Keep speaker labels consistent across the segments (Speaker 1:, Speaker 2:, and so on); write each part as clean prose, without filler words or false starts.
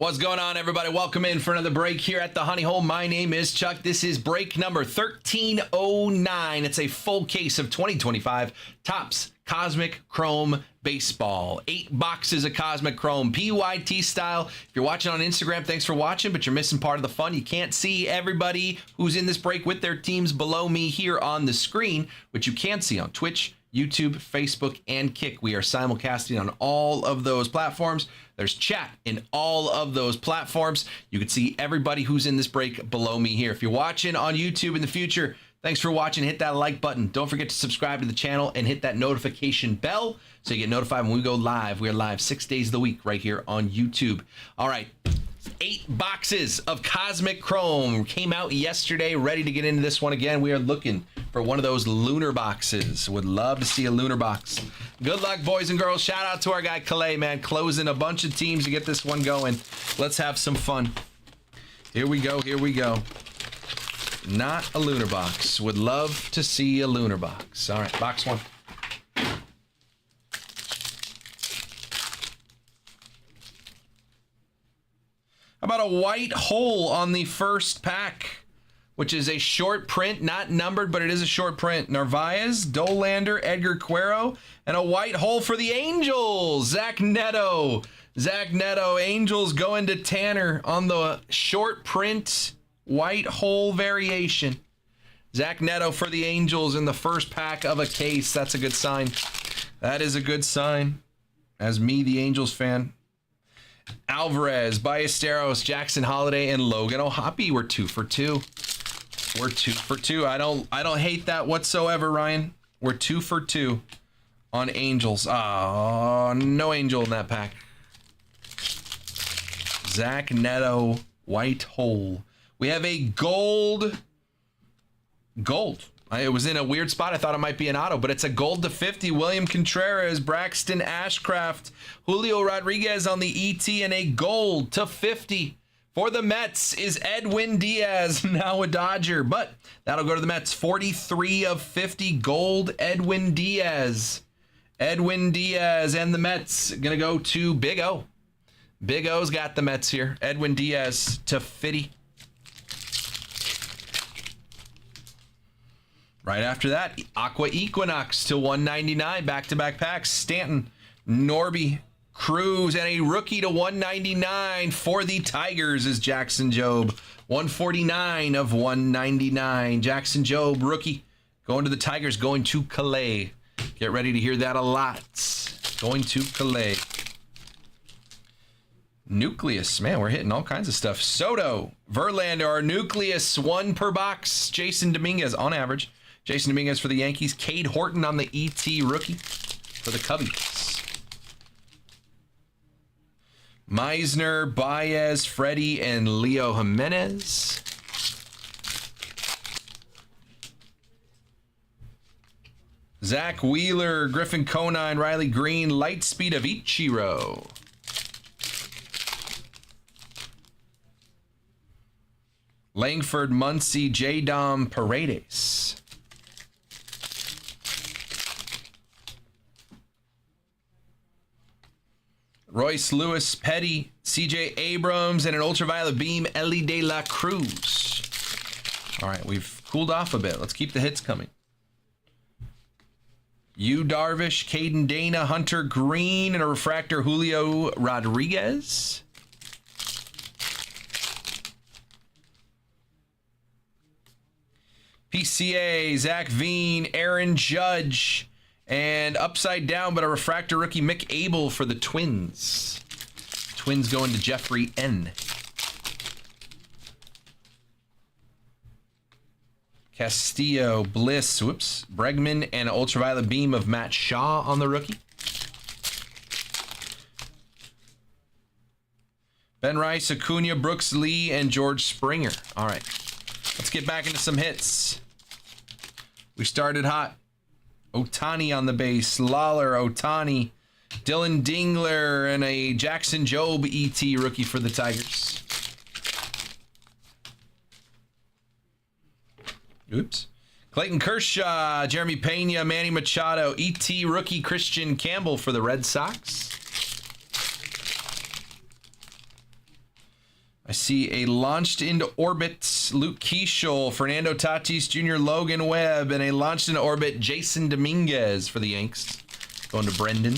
Speaker 1: What's going on, everybody? Welcome in for another break here at the Honey Hole. My name is Chuck. This is break number 1309. It's a full case of 2025 Topps Cosmic Chrome Baseball. 8 boxes of Cosmic Chrome, PYT style. If you're watching on Instagram, thanks for watching, but you're missing part of the fun. You can't see everybody who's in this break with their teams below me here on the screen, which you can see on Twitch, YouTube, Facebook, and Kick. We are simulcasting on all of those platforms. There's chat in all of those platforms. You can see everybody who's in this break below me here. If you're watching on YouTube in the future, thanks for watching. Hit that like button. Don't forget to subscribe to the channel and hit that notification bell so you get notified when we go live. We are live 6 days of the week right here on YouTube. All right. 8 boxes of Cosmic Chrome came out yesterday. Ready to get into this one again. We are looking for one of those lunar boxes. Would love to see a lunar box. Good luck, boys and girls. Shout out to our guy Calais, man, closing a bunch of teams to get this one going. Let's have some fun. Here we go. Here we go. Not a lunar box. Would love to see a lunar box. All right, box one. How about a white hole on the first pack, which is a short print, not numbered, but it is a short print. Narvaez, Dolander, Edgar Cuero, and a white hole for the Angels. Zach Neto. Zach Neto, Angels going to Tanner on the short print white hole variation. Zach Neto for the Angels in the first pack of a case. That's a good sign. That is a good sign. As me, the Angels fan. Alvarez, Ballesteros, Jackson Holiday, and Logan O'Hoppe. We're 2 for 2. We're 2 for 2. I don't hate that whatsoever, Ryan. We're 2 for 2 on Angels. Oh, no Angel in that pack. Zach Neto, white hole. We have a gold. It was in a weird spot. I thought it might be an auto, but it's a gold to 50. William Contreras, Braxton Ashcraft, Julio Rodriguez on the ET, and a gold to 50. For the Mets is Edwin Diaz, now a Dodger, but that'll go to the Mets. 43 of 50 gold, Edwin Diaz. Edwin Diaz and the Mets gonna go to Big O. Big O's got the Mets here. Edwin Diaz to 50. Right after that, Aqua Equinox to 199, back-to-back packs. Stanton, Norby, Cruz, and a rookie to 199 for the Tigers is Jackson Jobe. 149 of 199. Jackson Jobe, rookie, going to the Tigers, going to Calais. Get ready to hear that a lot. Going to Calais. Nucleus, man, we're hitting all kinds of stuff. Soto, Verlander, our Nucleus, 1 per box. Jason Dominguez on average. Jason Dominguez for the Yankees. Cade Horton on the ET rookie for the Cubbies. Meisner, Baez, Freddie, and Leo Jimenez. Zach Wheeler, Griffin Conine, Riley Green, Light Speed of Ichiro. Langford, Muncy, J-Dom, Paredes. Royce Lewis, Petty, CJ Abrams, and an ultraviolet beam, Ellie De La Cruz. All right, we've cooled off a bit. Let's keep the hits coming. Yu Darvish, Caden Dana, Hunter Green, and a refractor, Julio Rodriguez. PCA, Zach Veen, Aaron Judge, and upside down, but a refractor rookie, Mick Abel for the Twins. Twins going to Jeffrey N. Castillo, Bliss, Bregman, and an ultraviolet beam of Matt Shaw on the rookie. Ben Rice, Acuna, Brooks Lee, and George Springer. All right, let's get back into some hits. We started hot. Ohtani on the base, Lawler, Ohtani, Dylan Dingler, and a Jackson Jobe ET rookie for the Tigers. Oops. Clayton Kershaw, Jeremy Pena, Manny Machado, ET rookie Christian Campbell for the Red Sox. I see a launched into orbit Luke Keeschel, Fernando Tatis Jr., Logan Webb, and a launched into orbit Jason Dominguez for the Yanks. Going to Brendan.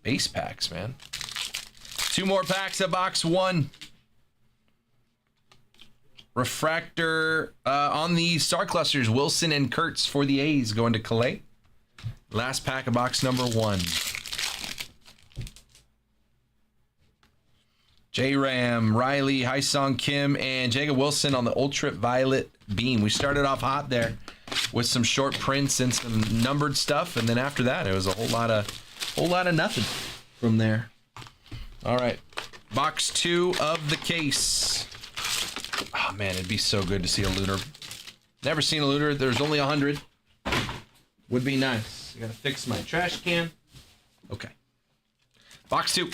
Speaker 1: Base packs, man. 2 more packs of box 1. Refractor on the Star Clusters, Wilson and Kurtz for the A's, going to Calais. Last pack of box number 1. J-Ram, Riley, Hyesung Kim, and Jacob Wilson on the Ultraviolet Beam. We started off hot there with some short prints and some numbered stuff, and then after that, it was a whole lot of nothing from there. All right, box 2 of the case. Oh man, it'd be so good to see a looter. Never seen a looter. There's only 100. Would be nice. I gotta fix my trash can. Okay. Box 2.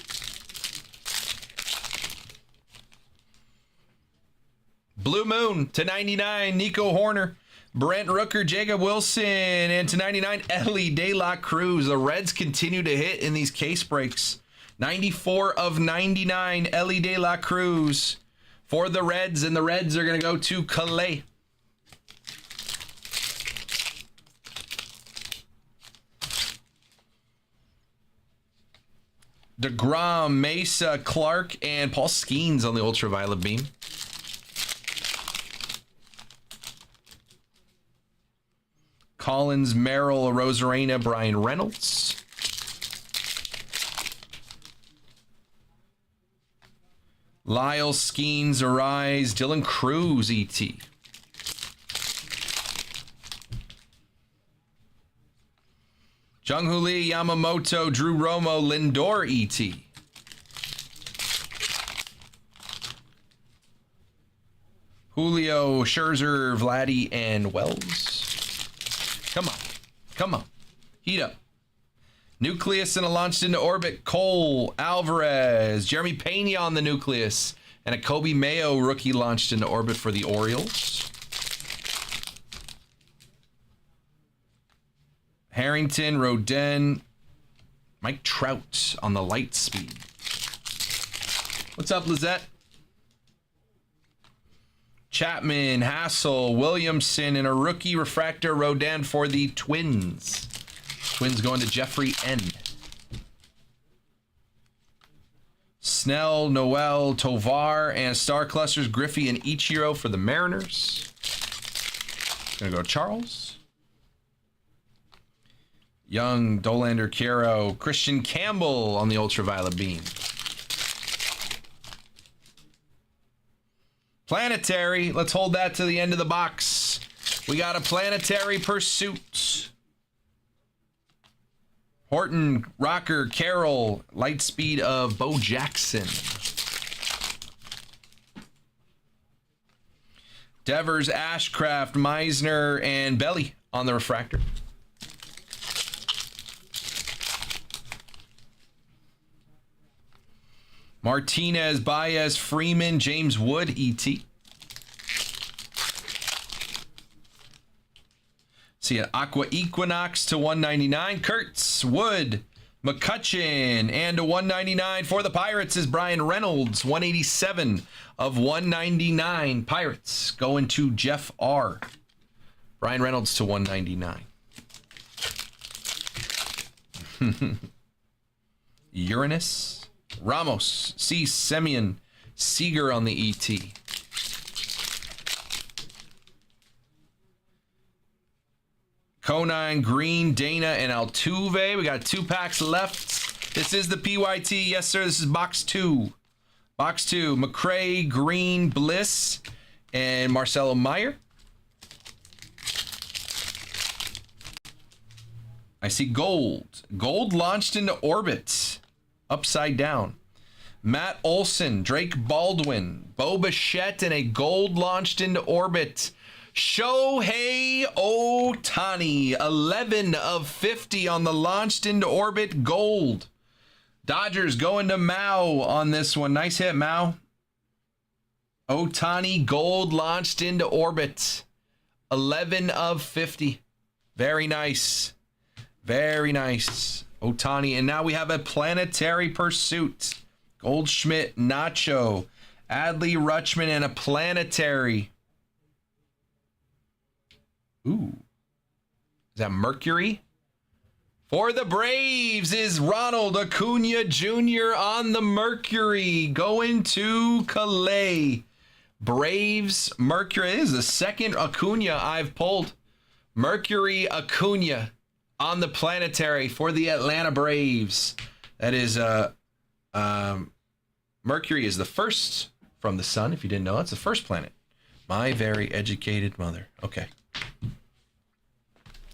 Speaker 1: Blue Moon to 99, Nico Horner, Brent Rooker, Jacob Wilson, and to 99, Ellie De La Cruz. The Reds continue to hit in these case breaks. 94 of 99, Ellie De La Cruz for the Reds, and the Reds are going to go to Calais. DeGrom, Mesa, Clark, and Paul Skeens on the Ultraviolet Beam. Collins, Merrill, Rosarena, Brian Reynolds. Lyle, Skeens, Arise, Dylan Cruz, E.T. Jung-Hoo Lee, Yamamoto, Drew Romo, Lindor, E.T. Julio, Scherzer, Vladdy, and Wells. Come on. Come on. Heat up. Nucleus and a launched into orbit. Cole, Alvarez, Jeremy Pena on the Nucleus, and a Kobe Mayo rookie launched into orbit for the Orioles. Harrington, Rodin, Mike Trout on the light speed. What's up, Lizette? Chapman, Hassel, Williamson, and a rookie refractor Rodin for the Twins. Twins going to Jeffrey N. Snell, Noel, Tovar, and Star Clusters, Griffey and Ichiro for the Mariners. Gonna go Charles. Young, Dolander, Caro, Christian Campbell on the Ultraviolet Beam. Planetary, let's hold that to the end of the box. We got a Planetary Pursuit. Horton, Rocker, Carroll, light speed of Bo Jackson. Devers, Ashcraft, Meisner, and Belly on the refractor. Martinez, Baez, Freeman, James Wood, E.T. See an Aqua Equinox to 199. Kurtz, Wood, McCutcheon, and to 199 for the Pirates is Brian Reynolds. 187 of 199. Pirates going to Jeff R. Brian Reynolds to 199. Uranus. Ramos, C. Semyon, Seager on the ET. Conine, Green, Dana, and Altuve. We got 2 packs left. This is the PYT. Yes, sir. This is box 2. Box 2. McCray, Green, Bliss, and Marcelo Meyer. I see gold. Gold launched into orbit. Upside down. Matt Olson, Drake Baldwin, Bo Bichette, and a gold launched into orbit. Shohei Ohtani, 11 of 50 on the launched into orbit gold. Dodgers going to Mao on this one. Nice hit, Mao. Ohtani gold launched into orbit. 11 of 50. Very nice. Very nice. Otani. And now we have a Planetary Pursuit. Goldschmidt, Nacho, Adley Rutschman, and a Planetary. Ooh. Is that Mercury? For the Braves is Ronald Acuna Jr. on the Mercury. Going to Calais. Braves, Mercury. This is the second Acuna I've pulled. Mercury Acuna on the Planetary for the Atlanta Braves. That is, Mercury is the first from the sun. If you didn't know, it's the first planet. My very educated mother. Okay.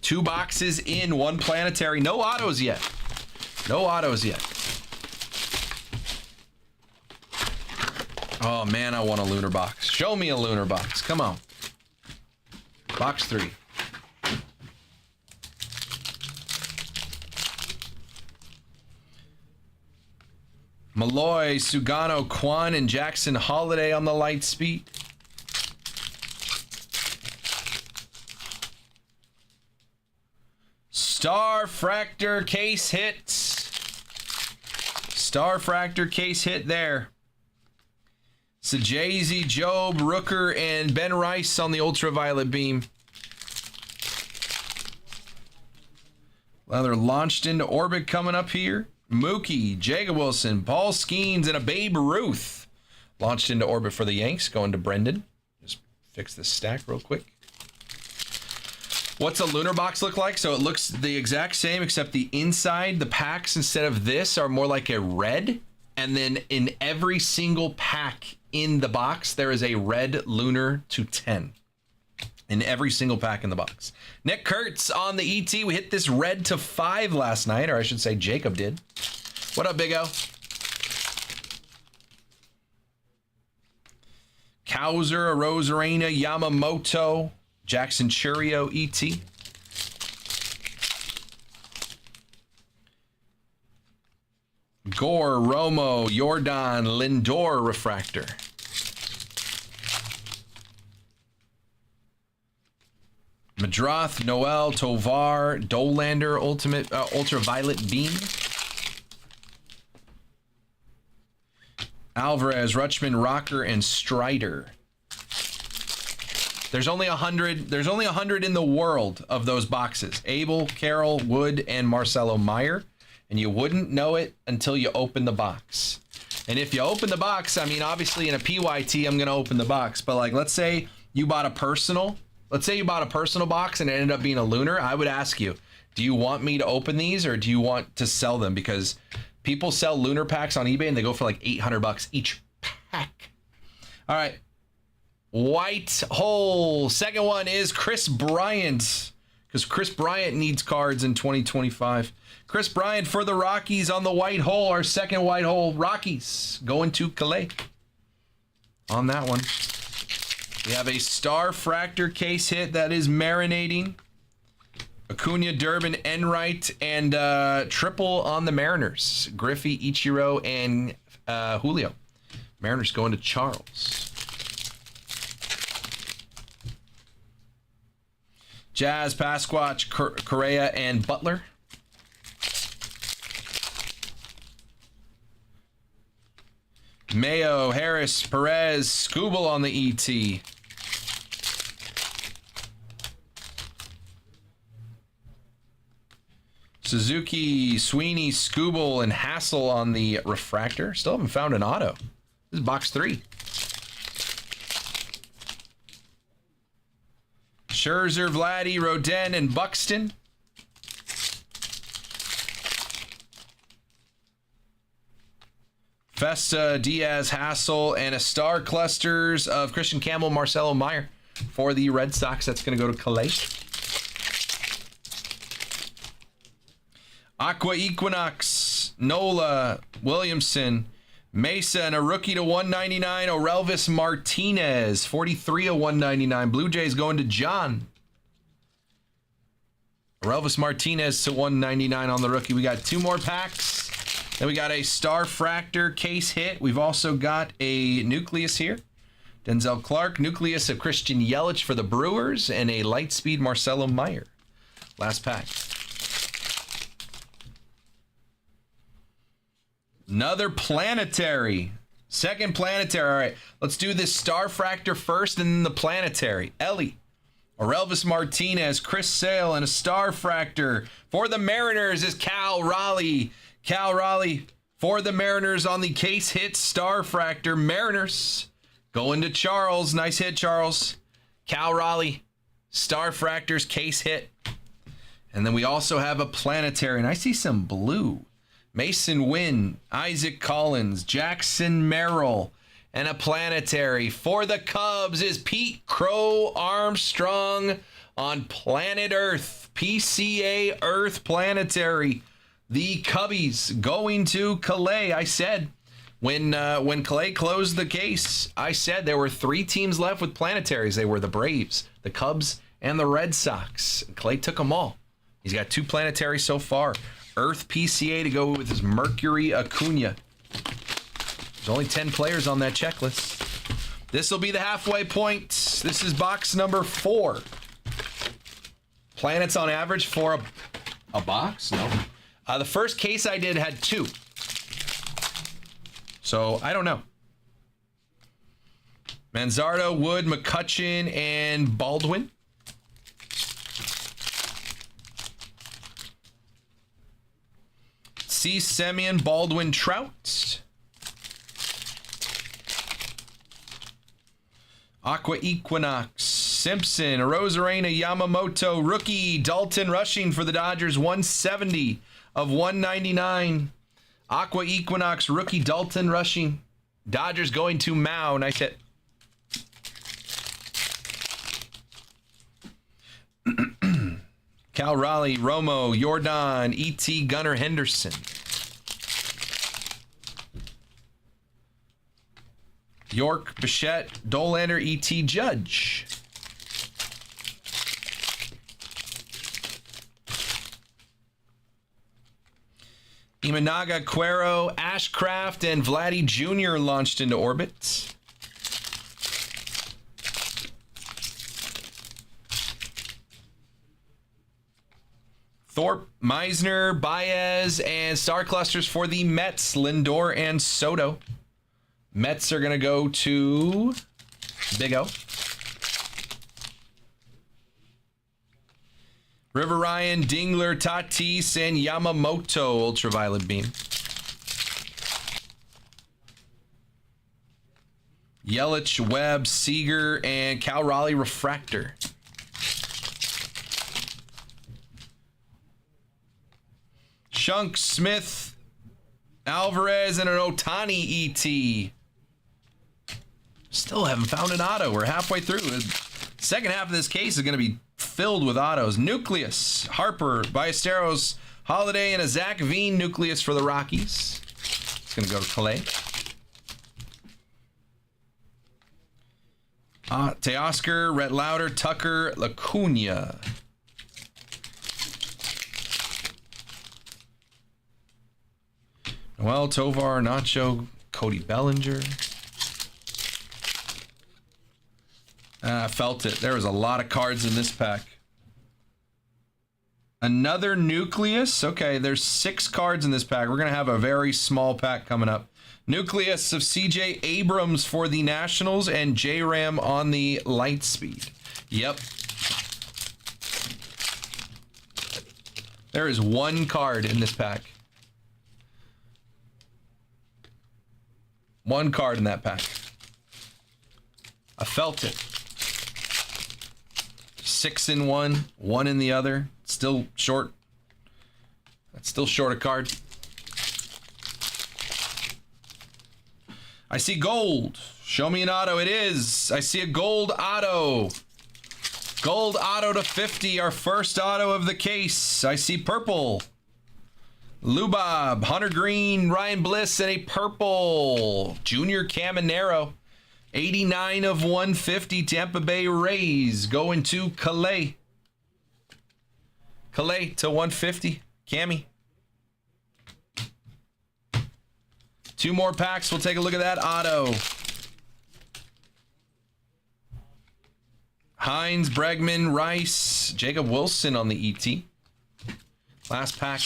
Speaker 1: 2 boxes in, 1 Planetary. No autos yet. No autos yet. Oh, man, I want a lunar box. Show me a lunar box. Come on. Box 3. Malloy, Sugano, Kwan, and Jackson Holiday on the light speed. Starfractor case hits. Starfractor case hit there. Sajazi, Job, Rooker, and Ben Rice on the ultraviolet beam. Well, they're launched into orbit coming up here. Mookie, Jacob Wilson, Paul Skeens, and a Babe Ruth. Launched into orbit for the Yanks, going to Brendan. Just fix this stack real quick. What's a lunar box look like? So it looks the exact same, except the inside, the packs, instead of this, are more like a red. And then in every single pack in the box, there is a red lunar to 10. In every single pack in the box. Nick Kurtz on the ET. We hit this red to 5 last night, or I should say Jacob did. What up, Big O? Kowser, Rosarena, Yamamoto, Jackson Churio, ET. Gore, Romo, Jordan, Lindor refractor. Madrath, Noel, Tovar, Dolander, ultimate ultraviolet beam. Alvarez, Rutschman, Rocker, and Strider. There's only 100. There's only 100 in the world of those boxes. Abel, Carroll, Wood, and Marcelo Meyer. And you wouldn't know it until you open the box. And if you open the box, I mean, obviously in a PYT, I'm going to open the box. But like, let's say you bought a personal. Let's say you bought a personal box and it ended up being a lunar. I would ask you, do you want me to open these or do you want to sell them? Because people sell lunar packs on eBay and they go for like $800 each pack. All right. White hole. Second one is Chris Bryant, because Chris Bryant needs cards in 2025. Chris Bryant for the Rockies on the white hole. Our second white hole. Rockies going to Calais on that one. We have a Starfractor case hit that is marinating. Acuna, Durbin, Enright, and triple on the Mariners. Griffey, Ichiro, and Julio. Mariners going to Charles. Jazz, Pasquatch, Correa, and Butler. Mayo, Harris, Perez, Scooble on the ET. Suzuki, Sweeney, Scooble, and Hassel on the refractor. Still haven't found an auto. This is box 3. Scherzer, Vladdy, Rodin, and Buxton. Festa, Diaz, Hassel, and a star clusters of Christian Campbell, Marcelo Meyer for the Red Sox. That's going to go to Calais. Aqua Equinox, Nola, Williamson, Mesa, and a rookie to 199, Orelvis Martinez, 43 of 199. Blue Jays going to John. Orelvis Martinez to 199 on the rookie. We got 2 more packs. Then we got a Starfractor case hit. We've also got a Nucleus here. Denzel Clark, Nucleus of Christian Yelich for the Brewers, and a Lightspeed Marcelo Meyer. Last pack. Another planetary. Second planetary. All right, let's do this Starfractor first and then the planetary. Ellie, Orelvis Martinez, Chris Sale, and a Starfractor. For the Mariners is Cal Raleigh. Cal Raleigh for the Mariners on the case hit Starfractor. Mariners going to Charles. Nice hit, Charles. Cal Raleigh, Starfractor's case hit. And then we also have a planetary, and I see some blue. Mason Wynn, Isaac Collins, Jackson Merrill, and a planetary. For the Cubs is Pete Crow Armstrong on planet Earth. PCA Earth planetary. The Cubbies going to Calais. I said when Calais closed the case, I said there were 3 teams left with planetaries. They were the Braves, the Cubs, and the Red Sox. Calais took them all. He's got 2 planetaries so far. Earth PCA to go with his Mercury Acuna. There's only 10 players on that checklist. This will be the halfway point. This is box number 4. Planets on average for a box? No. The first case I did had 2. So I don't know. Manzardo, Wood, McCutcheon, and Baldwin. C. Semyon, Baldwin, Trout. Aqua Equinox, Simpson, Rosarena, Yamamoto, rookie, Dalton rushing for the Dodgers, 170 of 199. Aqua Equinox, rookie, Dalton rushing. Dodgers going to Mao. Nice hit. Cal Raleigh, Romo, Jordan, E.T. Gunnar Henderson. York, Bichette, Dolander, E.T. Judge. Imanaga, Cuero, Ashcraft, and Vladdy Jr. launched into orbit. Thorpe, Meisner, Baez, and star clusters for the Mets, Lindor and Soto. Mets are going to go to Big O. River Ryan, Dingler, Tatis, and Yamamoto, ultraviolet beam. Yelich, Webb, Seager, and Cal Raleigh refractor. Shunk, Smith, Alvarez, and an Ohtani ET. Still haven't found an auto. We're halfway through. The second half of this case is going to be filled with autos. Nucleus, Harper, Ballesteros, Holiday, and a Zach Veen Nucleus for the Rockies. It's going to go to Calais. Teoscar, Rhett Lauder, Tucker, Lacuna. Noel, Tovar, Nacho, Cody Bellinger. I felt it. There was a lot of cards in this pack. Another Nucleus. Okay, there's 6 cards in this pack. We're going to have a very small pack coming up. Nucleus of CJ Abrams for the Nationals and J-Ram on the Lightspeed. Yep. There is 1 card in this pack. 1 card in that pack. I felt it. 6 in one, 1 in the other. Still short. That's still short a card. I see gold. Show me an auto. It is. I see a gold auto. Gold auto to 50. Our first auto of the case. I see purple. Lubob, Hunter Green, Ryan Bliss, and a purple. Junior Caminero. 89 of 150, Tampa Bay Rays going to Calais. Calais to 150, Cammy. 2 more packs. We'll take a look at that auto. Hines, Bregman, Rice, Jacob Wilson on the ET. Last pack.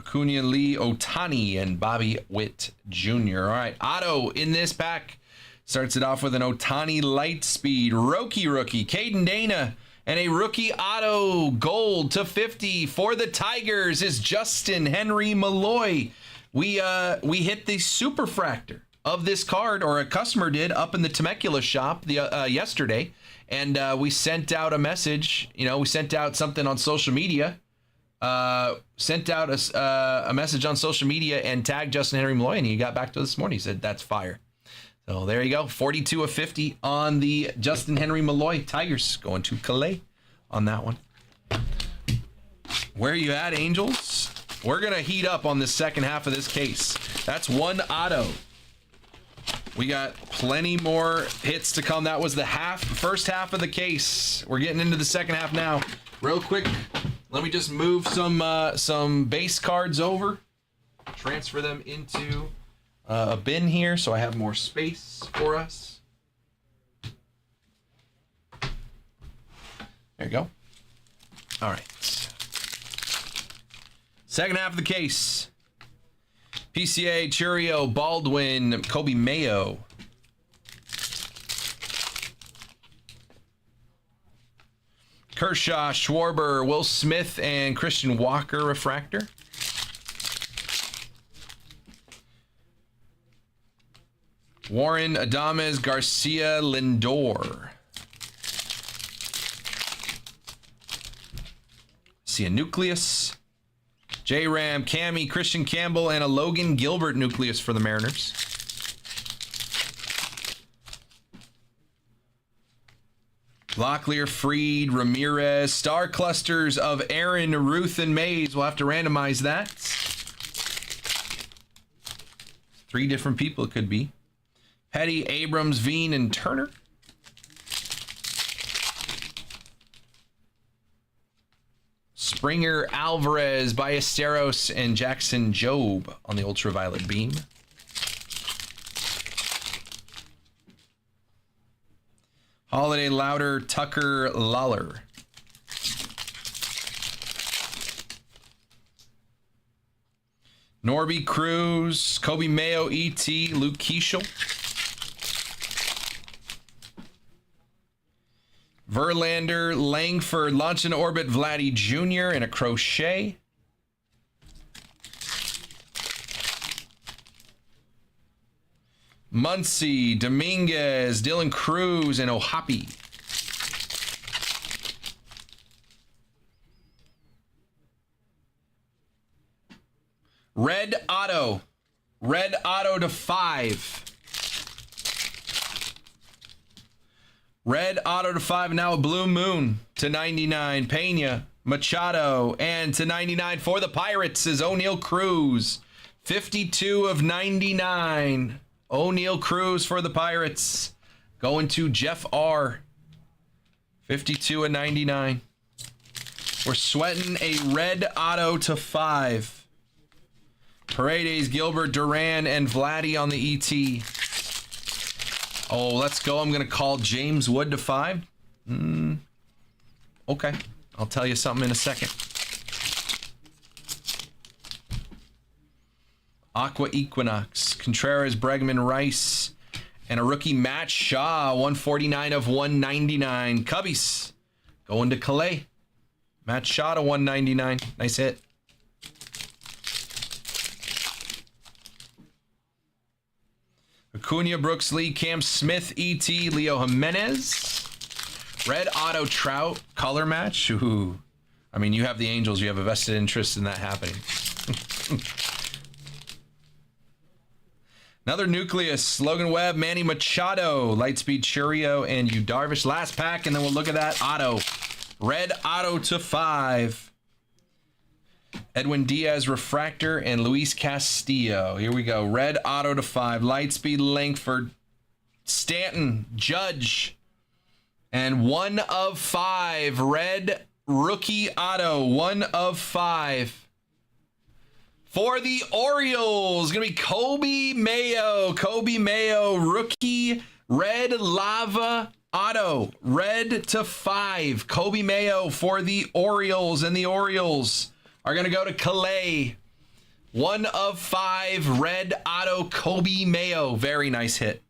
Speaker 1: Acuna, Lee, Otani, and Bobby Witt Jr. All right, auto in this pack. Starts it off with an Otani Lightspeed rookie, Caden Dana, and a rookie auto gold to 50 for the Tigers is Justin Henry Malloy. We hit the superfractor of this card, or a customer did, up in the Temecula shop yesterday, and we sent out a message. You know, we sent out something on social media. Sent out a message on social media and tagged Justin Henry Malloy, and he got back to us this morning. He said, that's fire. So there you go. 42 of 50 on the Justin Henry Malloy Tigers, going to Calais on that one. Where are you at, Angels? We're going to heat up on the second half of this case. That's one auto. We got plenty more hits to come. That was the first half of the case. We're getting into the second half now. Real quick, let me just move some base cards over, transfer them into a bin here so I have more space for us. There you go. All right. Second half of the case. PCA, Churio, Baldwin, Kobe Mayo. Kershaw, Schwarber, Will Smith, and Christian Walker refractor. Warren, Adames, Garcia, Lindor. See a nucleus. J-Ram, Cammy, Christian Campbell, and a Logan Gilbert nucleus for the Mariners. Locklear, Freed, Ramirez. Star clusters of Aaron, Ruth, and Mays. We'll have to randomize that. 3 different people it could be. Petty, Abrams, Veen, and Turner. Springer, Alvarez, Ballesteros, and Jackson Jobe on the ultraviolet beam. Holiday, Louder, Tucker, Lawler. Norby, Cruz, Kobe Mayo, E.T., Luke Keeschel. Verlander, Langford, Launch in Orbit, Vladdy Jr., and a Crochet. Muncy, Dominguez, Dylan Cruz, and Ohapi. Red Auto. Red Auto to 5. Red Auto to 5. Now a Blue Moon to 99. Pena, Machado, and to 99 for the Pirates is O'Neal Cruz. 52 of 99. O'Neal Cruz for the Pirates. Going to Jeff R. 52 of 99. We're sweating a red auto to 5. Paredes, Gilbert, Duran, and Vladdy on the ET. Oh, let's go. I'm going to call James Wood to 5. Okay. I'll tell you something in a second. Aqua Equinox, Contreras, Bregman, Rice, and a rookie Matt Shaw, 149 of 199. Cubbies going to Calais. Matt Shaw to 199. Nice hit. Acuna, Brooks, Lee, Cam Smith, E.T., Leo Jimenez. Red Auto Trout color match. Ooh. I mean, you have the Angels. You have a vested interest in that happening. Another nucleus. Logan Webb, Manny Machado, Lightspeed Churio, and Yu Darvish. Last pack, and then we'll look at that auto. Red Auto to 5. Edwin Diaz, Refractor, and Luis Castillo. Here we go. Red Auto to 5. Lightspeed Langford, Stanton, Judge, and 1 of 5. Red Rookie Auto, 1 of 5. For the Orioles, going to be Kobe Mayo. Kobe Mayo, rookie, red lava auto. Red to 5. Kobe Mayo for the Orioles. And the Orioles are going to go to Calais. 1 of 5 red auto Kobe Mayo. Very nice hit.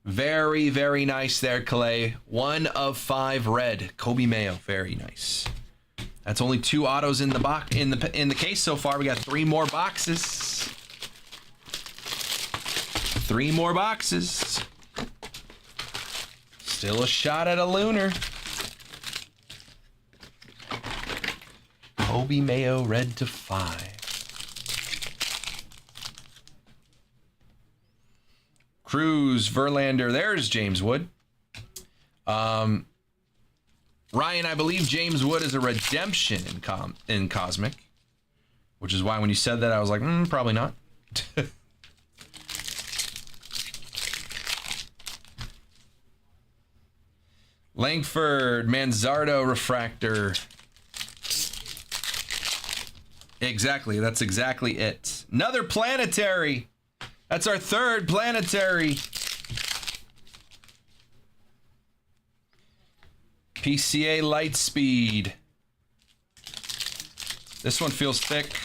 Speaker 1: Very, very nice there, Calais. 1 of 5 red Kobe Mayo. Very nice. That's only 2 autos in the box in the case so far. We got 3 more boxes. 3 more boxes. Still a shot at a lunar. Kobe Mayo red to 5. Cruz, Verlander. There's James Wood. Ryan, I believe James Wood is a redemption in Cosmic, which is why when you said that, I was like, probably not. Langford, Manzardo refractor. Exactly, that's exactly it. Another planetary. That's our 3rd planetary. PCA Lightspeed. This one feels thick.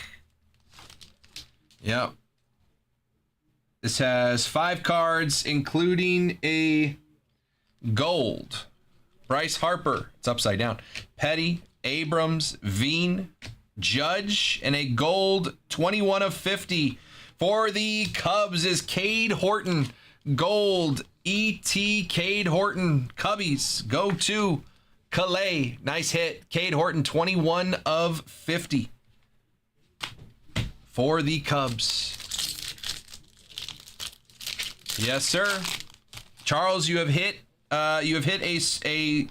Speaker 1: Yep. This has 5 cards, including a gold. Bryce Harper. It's upside down. Petty, Abrams, Veen, Judge, and a gold 21 of 50. For the Cubs is Cade Horton. Gold. E.T. Cade Horton. Cubbies. Go to Calais. Nice hit. Cade Horton, 21 of 50. For the Cubs. Yes, sir. Charles, you have hit a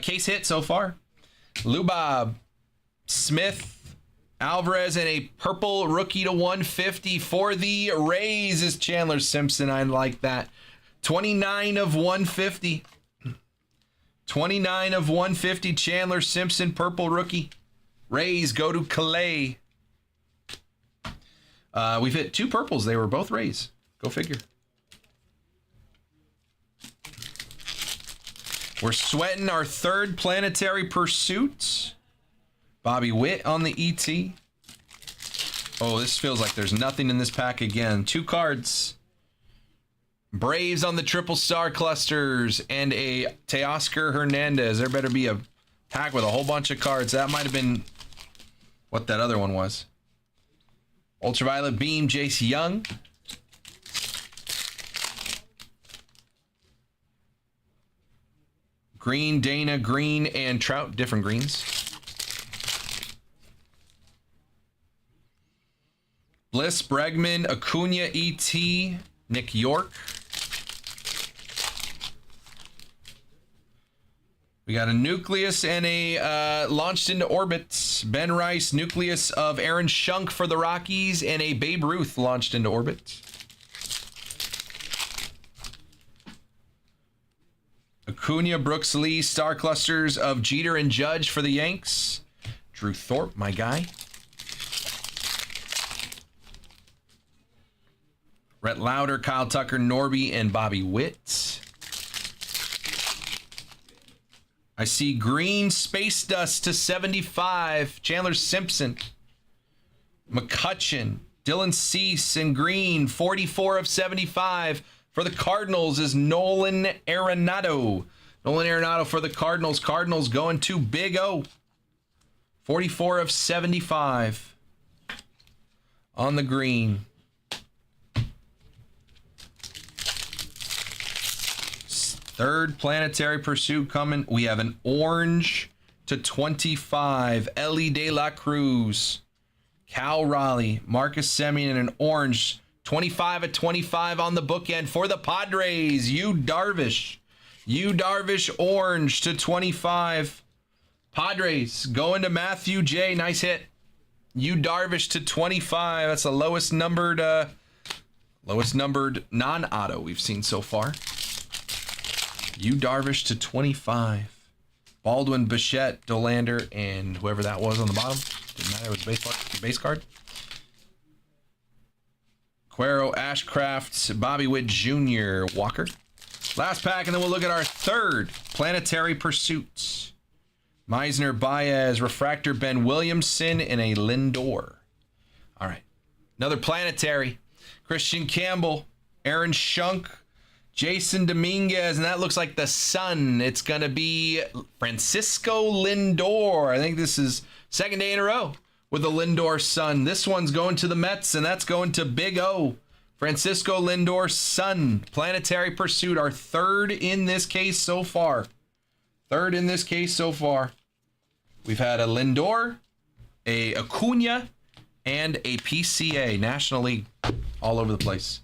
Speaker 1: case hit so far. Lubob, Smith, Alvarez, and a purple rookie to 150 for the Rays is Chandler Simpson. I like that. 29 of 150. 29 of 150. Chandler Simpson, purple rookie. Rays go to Calais. We've hit 2 purples. They were both Rays. Go figure. We're sweating our 3rd planetary pursuit. Bobby Witt on the ET. Oh, this feels like there's nothing in this pack again. 2 cards. Braves on the triple star clusters and a Teoscar Hernandez. There better be a pack with a whole bunch of cards. That might have been what that other one was. Ultraviolet Beam, Jace Young. Green, Dana, Green, and Trout. Different greens. Bliss, Bregman, Acuna, E.T., Nick York. We got a Nucleus and a launched into orbit. Ben Rice, Nucleus of Aaron Shunk for the Rockies, and a Babe Ruth launched into orbit. Acuna, Brooks Lee, Star Clusters of Jeter and Judge for the Yanks. Drew Thorpe, my guy. Rhett Lauder, Kyle Tucker, Norby, and Bobby Witt. I see green Space Dust to 75. Chandler Simpson. McCutcheon. Dylan Cease in green. 44 of 75. For the Cardinals is Nolan Arenado. Nolan Arenado for the Cardinals. Cardinals going to Big O. 44 of 75. On the green. Third planetary pursuit coming. We have an orange to 25. Ellie De La Cruz. Cal Raleigh. Marcus Semien, and an orange 25 of 25 on the bookend for the Padres. Yu Darvish. Yu Darvish orange to 25. Padres going to Matthew J. Nice hit. Yu Darvish to 25. That's the lowest numbered non-auto we've seen so far. Yu Darvish to 25. Baldwin, Bichette, Dolander, and whoever that was on the bottom. Didn't matter. It was base card. Cuero, Ashcraft, Bobby Witt Jr., Walker. Last pack, and then we'll look at our third planetary pursuits. Meisner, Baez, Refractor, Ben Williamson, and a Lindor. All right. Another planetary. Christian Campbell, Aaron Shunk, Jason Dominguez, and that looks like the sun. It's going to be Francisco Lindor. I think this is second day in a row with the Lindor sun. This one's going to the Mets, and that's going to Big O. Francisco Lindor sun. Planetary Pursuit, our third in this case so far. Third in this case so far. We've had a Lindor, a Acuna, and a PCA, National League, all over the place.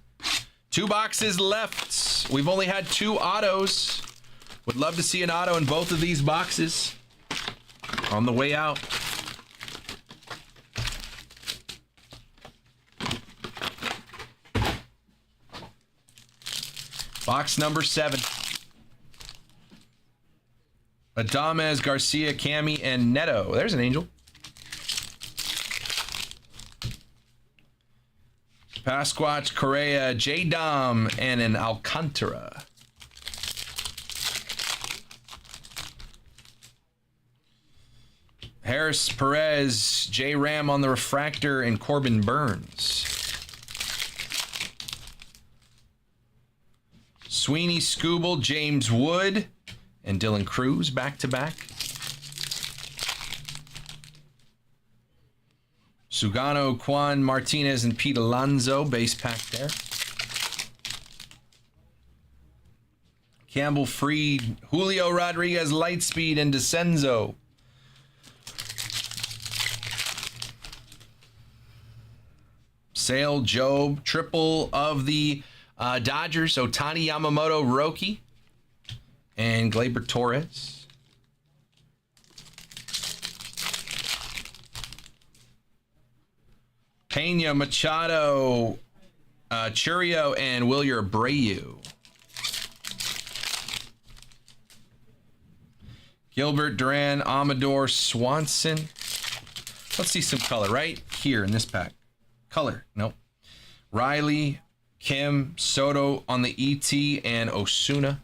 Speaker 1: 2 boxes left. We've only had 2 autos. Would love to see an auto in both of these boxes. On the way out. Box number 7. Adames, Garcia, Cami, and Neto. There's an angel. Pasquatch, Correa, J-Dom, and an Alcantara. Harris, Perez, J-Ram on the refractor, and Corbin Burns. Sweeney, Scooble, James Wood, and Dylan Cruz back-to-back. Sugano, Juan Martinez, and Pete Alonso, base pack there. Campbell, Freed, Julio Rodriguez, Lightspeed, and DeCenzo. Sale, Job, triple of the Dodgers, Ohtani, Yamamoto, Roki, and Gleyber Torres. Pena, Machado, Churio, and Wilyer Abreu. Gilbert, Duran, Amador, Swanson. Let's see some color right here in this pack. Color, nope. Riley, Kim, Soto on the ET, and Osuna.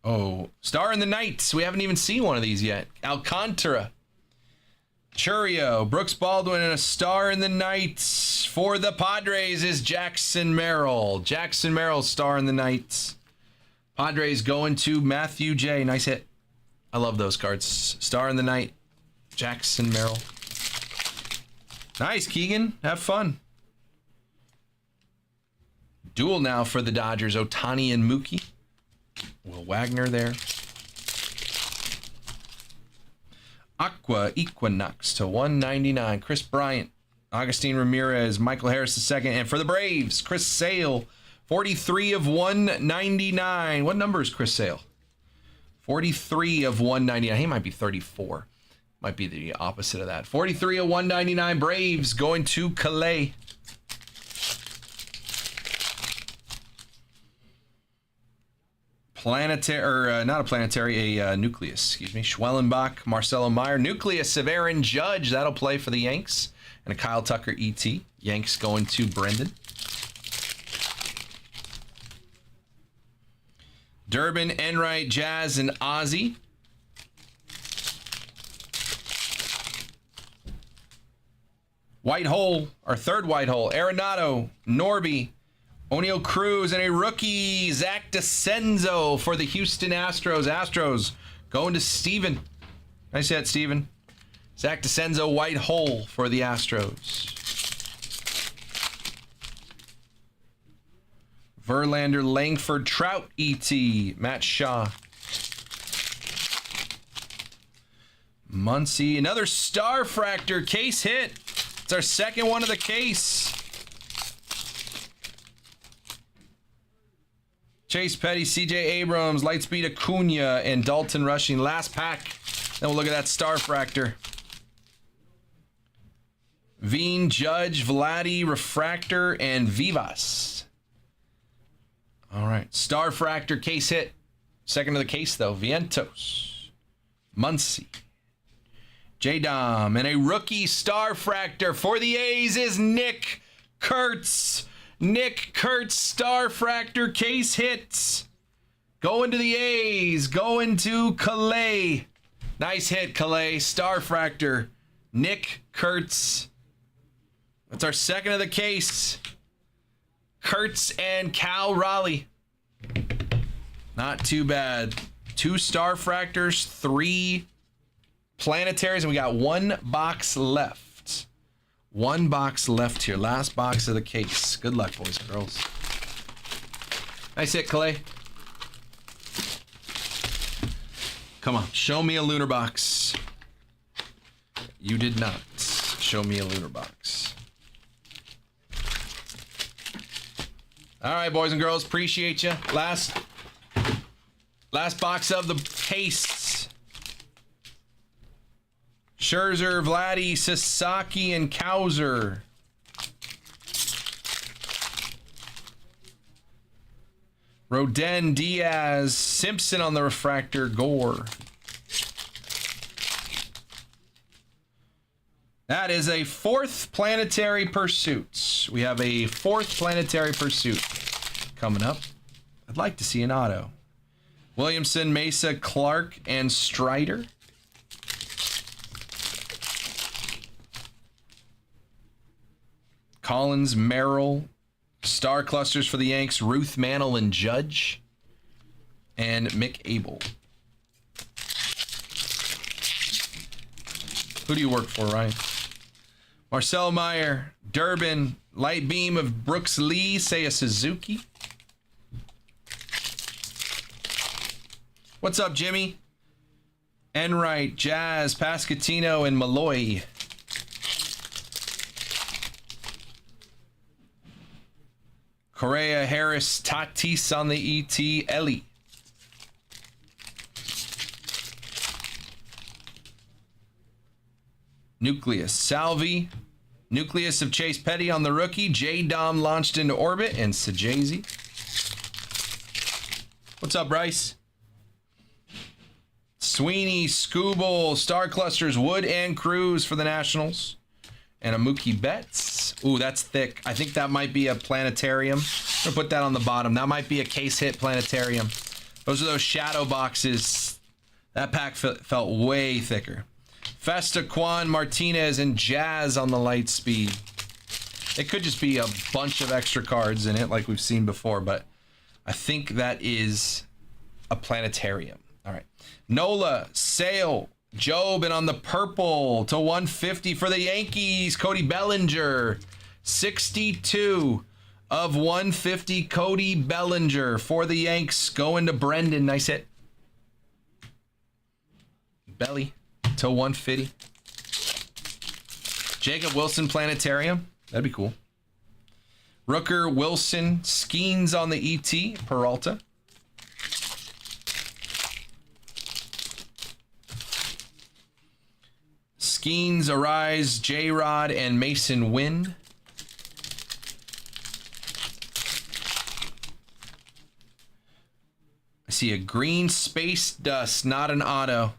Speaker 1: Oh, Star in the Night. We haven't even seen one of these yet. Alcantara. Churio, Brooks Baldwin, and a Star in the Night for the Padres is Jackson Merrill. Jackson Merrill, Star in the Night. Padres going to Matthew J. Nice hit. I love those cards. Star in the Night, Jackson Merrill. Nice, Keegan. Have fun. Duel now for the Dodgers. Ohtani and Mookie. Will Wagner there. Aqua Equinox to 199. Chris Bryant, Agustin Ramirez, Michael Harris II, and for the Braves, Chris Sale, 43 of 199. What number is Chris Sale? 43 of 199. He might be 34. Might be the opposite of that. 43 of 199. Braves going to Calais. Planetary, or not a planetary, a nucleus, excuse me. Schwellenbach, Marcelo Meyer, nucleus of Aaron Judge. That'll play for the Yanks. And a Kyle Tucker ET. Yanks going to Brendan. Durbin, Enright, Jazz, and Ozzy. White hole, our third white hole. Arenado, Norby, O'Neal Cruz, and a rookie, Zach DeCenzo for the Houston Astros. Astros going to Steven. Nice hit, Steven. Zach DeCenzo, white hole for the Astros. Verlander, Langford, Trout, E.T., Matt Shaw. Muncy, another Star Fractor case hit. It's our second one of the case. Chase Petty, CJ Abrams, Lightspeed Acuna, and Dalton Rushing. Last pack. Then we'll look at that Star Fractor. Veen, Judge, Vladdy, Refractor, and Vivas. All right. Star Fractor case hit. Second of the case, though. Vientos. Muncy. J-Dom. And a rookie Star Fractor for the A's is Nick Kurtz. Nick Kurtz, Star Fractor case hits. Going to the A's. Going to Calais. Nice hit, Calais. Star Fractor Nick Kurtz. That's our second of the case. Kurtz and Cal Raleigh. Not too bad. 2 Star Fractors, 3 Planetaries, and we got 1 box left. 1 box left here. Last box of the case. Good luck, boys and girls. Nice hit, Clay. Come on, show me a lunar box. You did not show me a lunar box. All right, boys and girls, appreciate you. Last box of the case. Scherzer, Vladdy, Sasaki, and Kowser. Rodin, Diaz, Simpson on the refractor, Gore. That is a 4th Planetary Pursuit. We have a 4th Planetary Pursuit coming up. I'd like to see an auto. Williamson, Mesa, Clark, and Strider. Collins, Merrill. Star clusters for the Yanks, Ruth Mantle and Judge. And Mick Abel. Who do you work for, Ryan? Marcel Meyer, Durbin, Light Beam of Brooks Lee, Seiya Suzuki. What's up, Jimmy? Enright, Jazz, Pascatino, and Malloy. Correa, Harris, Tatis on the ET, Ellie. Nucleus, Salvi. Nucleus of Chase Petty on the rookie. J-Dom launched into orbit, and Sajazi. What's up, Bryce? Sweeney, Scooble, Star Clusters, Wood, and Cruz for the Nationals. And a Mookie Betts. Ooh, that's thick. I think that might be a planetarium. I'm gonna put that on the bottom. That might be a case hit planetarium. Those are those shadow boxes. That pack felt way thicker. Festa, Quan, Martinez, and Jazz on the light speed. It could just be a bunch of extra cards in it like we've seen before, but I think that is a planetarium. All right. Nola, Sale, Job, and on the purple to 150 for the Yankees, Cody Bellinger. 62 of 150, Cody Bellinger for the Yanks. Going to Brendan. Nice hit. Belly to 150. Jacob Wilson Planetarium. That'd be cool. Rooker, Wilson, Skeens on the ET, Peralta. Skeens, Arise, J-Rod, and Mason Wynn. I see a green Space Dust, not an auto.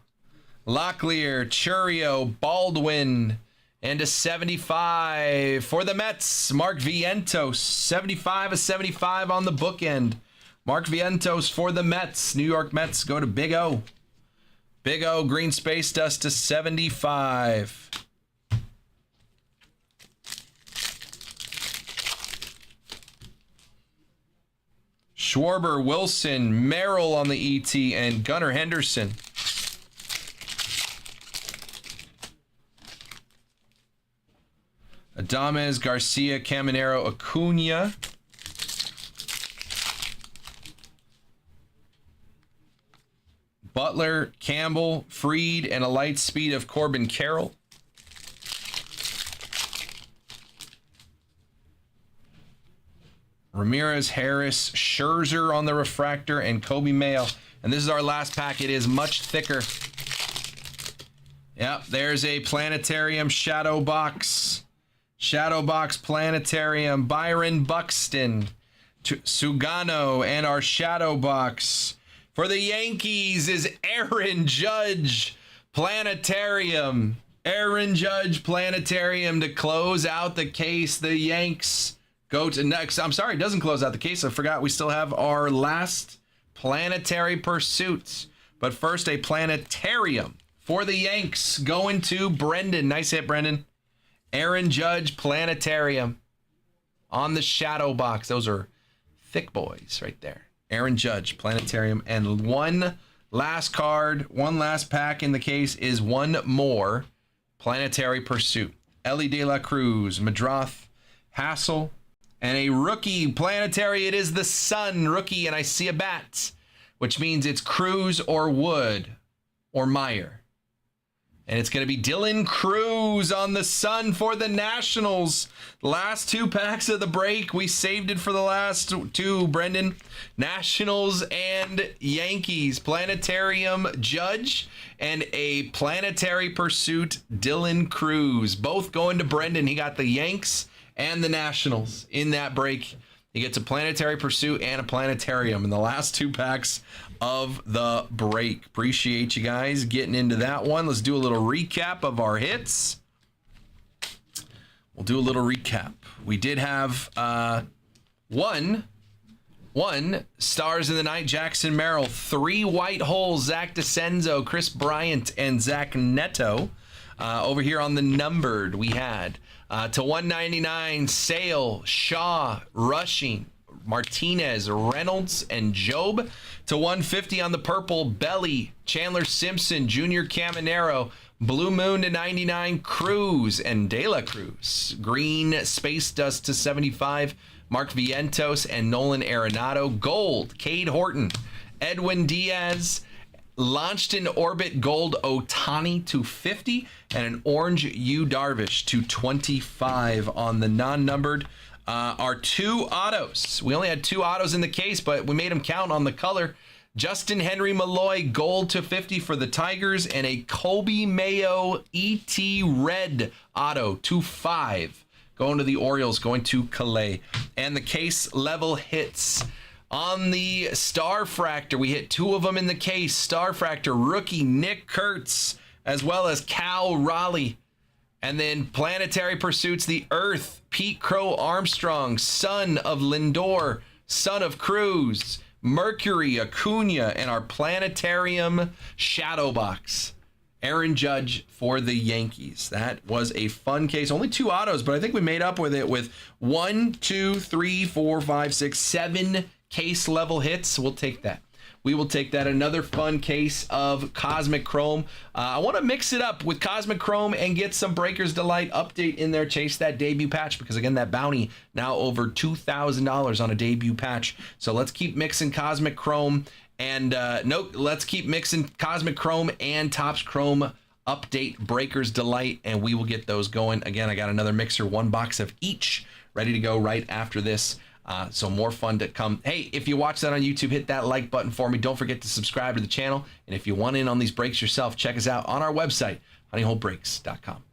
Speaker 1: Locklear, Churio, Baldwin, and a 75 for the Mets. Mark Vientos, 75 of 75 on the bookend. Mark Vientos for the Mets. New York Mets go to Big O. Big O, green Space Dust to 75. Schwarber, Wilson, Merrill on the ET, and Gunnar Henderson. Adames, Garcia, Caminero, Acuna. Butler, Campbell, Freed, and a light speed of Corbin Carroll. Ramirez, Harris, Scherzer on the refractor, and Kobe Mayo. And this is our last pack. It is much thicker. Yep, there's a planetarium shadow box. Shadow box planetarium. Byron Buxton, Sugano, and our shadow box for the Yankees is Aaron Judge Planetarium. Aaron Judge Planetarium to close out the case. The Yanks go to next. I'm sorry, it doesn't close out the case. I forgot we still have our last planetary pursuits. But first, a planetarium For the Yanks, going to Brendan. Nice hit, Brendan. Aaron Judge, Planetarium. On the shadow box. Those are thick boys right there. Aaron Judge, Planetarium. And one last card, one last pack in the case is one more Planetary Pursuit. Ellie De La Cruz, Madroth, Hassel, and a rookie Planetary. It is the Sun rookie, and I see a bat, which means it's Cruz or Wood or Meyer. And it's going to be Dylan Cruz on the Sun for the Nationals. Last two packs of the break. We saved it for the last two, Brendan. Nationals and Yankees. Planetarium Judge and a Planetary Pursuit Dylan Cruz. Both going to Brendan. He got the Yanks and the Nationals in that break. He gets a Planetary Pursuit and a Planetarium in the last two packs of the break. Appreciate you guys getting into that one. Let's do a little recap of our hits. We'll do a little recap. We did have one Stars in the Night, Jackson Merrill. 3 white holes, Zach DeCenzo, Chris Bryant, and Zach Neto. Over here on the numbered, we had to 199, Sale, Shaw, Rushing, Martinez, Reynolds, and Job. To 150 on the purple, Belly, Chandler Simpson, Junior Caminero, Blue Moon to 99, Cruz, and De La Cruz. Green, Space Dust to 75, Mark Vientos and Nolan Arenado. Gold, Cade Horton, Edwin Diaz, Launched in Orbit Gold Otani to 50, and an orange Yu Darvish to 25 on the non-numbered. Our 2 autos. We only had 2 autos in the case, but we made them count on the color. Justin Henry Malloy Gold to 50 for the Tigers, and a Kobe Mayo ET Red auto to 5. Going to the Orioles, going to Calais. And the case level hits. On the Star Fractor, we hit 2 of them in the case. Star Fractor rookie Nick Kurtz, as well as Cal Raleigh. And then Planetary Pursuits, the Earth, Pete Crow Armstrong, son of Lindor, son of Cruz, Mercury, Acuna, and our Planetarium Shadow Box. Aaron Judge for the Yankees. That was a fun case. Only 2 autos, but I think we made up with it with 1, 2, 3, 4, 5, 6, 7 case level hits. We'll take that. We will take that. Another fun case of Cosmic Chrome. I want to mix it up with Cosmic Chrome and get some Breakers Delight update in there. Chase that debut patch, because again, that bounty now over $2,000 on a debut patch. So let's keep mixing Cosmic Chrome and let's keep mixing Cosmic Chrome and Topps Chrome update Breakers Delight, and we will get those going. Again, I got another mixer, 1 box of each, ready to go right after this. So more fun to come. Hey, if you watch that on YouTube, hit that like button for me. Don't forget to subscribe to the channel. And if you want in on these breaks yourself, check us out on our website, honeyholebreaks.com.